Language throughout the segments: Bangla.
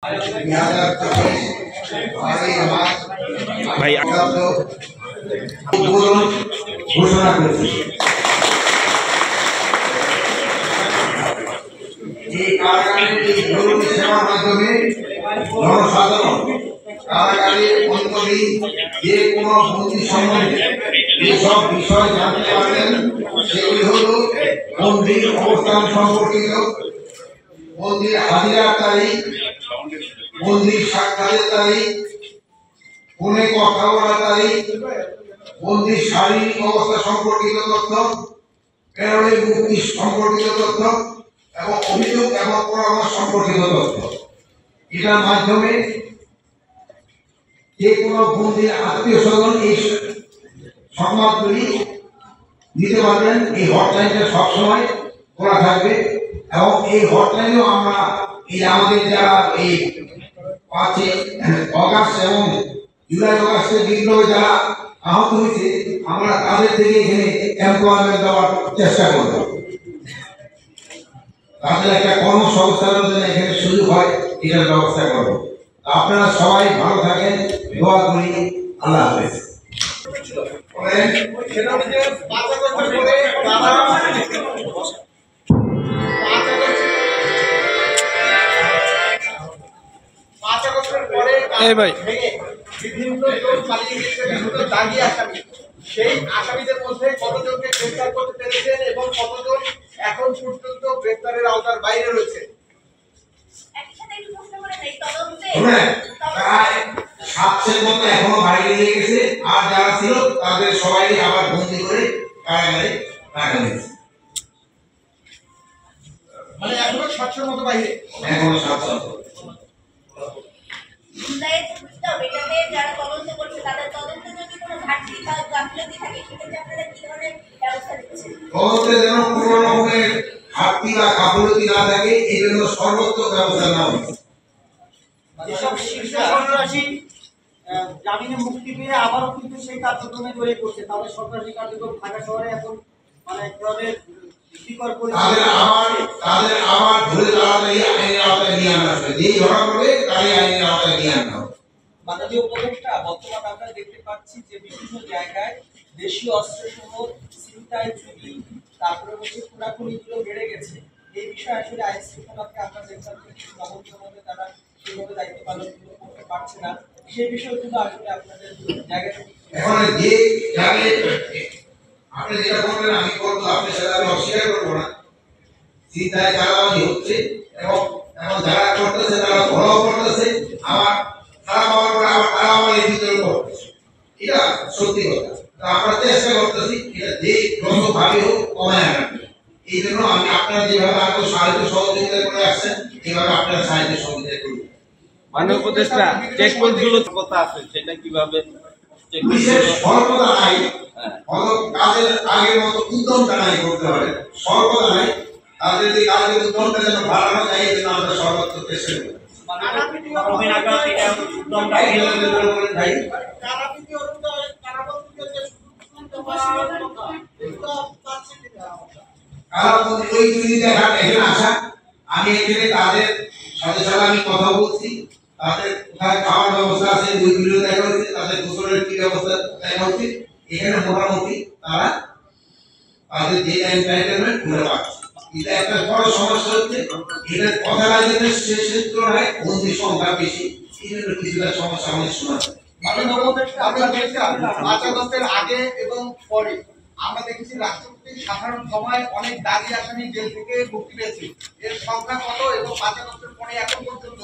ভাই ঘোষণা করেছে এই কারাগারের সেবার মাধ্যমে জনসাধারণ কারাগারের অন্তরী যে কোনো বন্দি সম্বন্ধে যেসব বিষয় জানতে পারবেন সেগুলি হল বন্দির অবস্থান সম্পর্কিত, বন্দির হাজিরার তারিখ, বন্দির সাক্ষাতের তারিখ, ফোনে কথা বলার তারিখ, বন্দির শারীরিক অবস্থা সম্পর্কিত তথ্য, প্রেরণের মুক্তি সম্পর্কিত তথ্য এবং অভিযোগ এবং পরামর্শ সম্পর্কিত তথ্য। এটার মাধ্যমে যে কোনো বন্দির আত্মীয় স্বজন এই সংবাদগুলি দিতে পারবেন। এই হটলাইনটা সবসময় খোলা থাকবে এবং এই হটলাইনেও আমরা এই আমাদের যারা এই 5 অগাস্ট এবং জুলাই অগাস্টের বিপ্লবে যারা আহত হয়েছে আমরা তাদের থেকে এখানে এমপ্লয়মেন্ট দেওয়ার চেষ্টা করব, তাদের একটা কর্মসংস্থানের জন্য এখানে সুযোগ হয় এটার ব্যবস্থা করব। আপনারা সবাই ভালো থাকেন, দোয়া করি। আল্লাহ হাফেজ। সেই আসামিদের মধ্যে কতজনকে গ্রেফতার করতে পেরেছেন এবং কতজন এখন পর্যন্ত গ্রেফতারের আওতার বাইরে রয়েছে? এখনো বাইরে নিয়ে গেছে, আর যারা ছিল তাদের সবাই আবার বন্দি করে কারাগারে রাখা হয়েছে। মানে এখনো 700-র মতো বাইরে, এখনো 700। তদন্তে যেন কোনো রকমের ঘাটতি বা গাফিলতি না থাকে এই জন্য সর্বোচ্চ ব্যবস্থা নেওয়া হয়েছে। যেসব শীর্ষ সন্ত্রাসী জামিনে মুক্তি পেয়ে আবারও কিন্তু সেই কার্যক্রমে জড়িয়ে পড়ছে, তাদের সন্ত্রাসী কার্যক্রম ঢাকা শহরে এখন মানে এক ধরনের ভীতিকর পরিস্থিতি। তাদের আবার ধরে তাড়াতাড়ি আইনের আওতায় নিয়ে আনা হবে, যেই ধরা পড়বে তারই আইনের আওতায় নিয়ে আনা হবে। মাননীয় উপদেষ্টা, বর্তমানে আমরা দেখতে পাচ্ছি যে বিভিন্ন জায়গায় দেশীয় অস্ত্রসহ ছিনতাই, চুরি, তারপরে হচ্ছে খুনাখুনিগুলো বেড়ে গেছে। এই বিষয়ে আসলে আইন শৃঙ্খলাকে আমরা দেখতে পাচ্ছি নবমভাবে তারা সেভাবে দায়িত্ব পালন করতে পারছে না। সেই বিষয়গুলো আসলে আপনাদের জায়গাটা এখন যে জায়গায় আপনি যেটা বললেন আমি করবো, আপনি সেটা আমি অস্বীকার করবো না। চিন্তায় চালাবাজি হচ্ছে এবং যারা করতেছে তারা ধরাও করতেছে, আবার তারা পাওয়ার পরে আবার তারা আমার এই ভিতরে করতেছে। এটা সত্যি কথা। আমরা চেষ্টা করতেছি এটা যে যত ভাবে হোক কমায় আনবে। এই জন্য আমি আপনারা যেভাবে আগে সাহায্য সহযোগিতা করে আসছেন এইভাবে আপনারা সাহায্য সহযোগিতা করুন। মাননীয় উপদেষ্টা, চেকপোস্ট গুলো কথা আছে সেটা কিভাবে সর্বদা নাই, কাজের আগের মতো উদ্যমটা নাই করতে হবে, সর্বদা নাই। তাদের যে কাজের উদ্যমটা যেন বাড়ানো যায় এই জন্য আমরা সর্বোচ্চ চেষ্টা করি। আমি এখানে তাদের সাথে সাথে আমি কথা বলছি, তাদের কোথায় খাওয়ার ব্যবস্থা আছে ওইগুলো দেখা হচ্ছে, তাদের গোসলের কি ব্যবস্থা দেখা হচ্ছে। এখানে মোটামুটি তারা তাদের যে এন্টারটেনমেন্ট করে পাচ্ছে। এটা একটা বড় সমস্যা হচ্ছে, এটার কথা রাজনীতির শেষের তুলনায় বন্দির সংখ্যা বেশি, এই জন্য কিছুটা সমস্যা আমাদের শোনাচ্ছে। আগে এবং পরে আমরা দেখেছি রাষ্ট্রপতির সাধারণ সভায় অনেক দাগি আসামি জেল থেকে মুক্তি পেয়েছে। এর সংখ্যা কত এবং 5 আগস্টের পরে এখন পর্যন্ত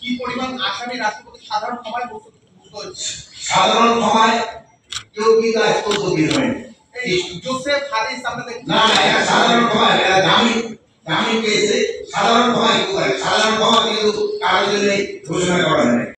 কি পরিমাণ আসামি রাষ্ট্রপতির সাধারণ সভায় মুক্ত হয়েছে? সাধারণ সভায় কেউ কি কাজ করতে হয় জোসেফ হারিস আমরা দেখি না, এটা সাধারণ সভায় জামিন পেয়েছে। সাধারণ সভায় সাধারণ সভা কিন্তু কারোর জন্য ঘোষণা করা হয়।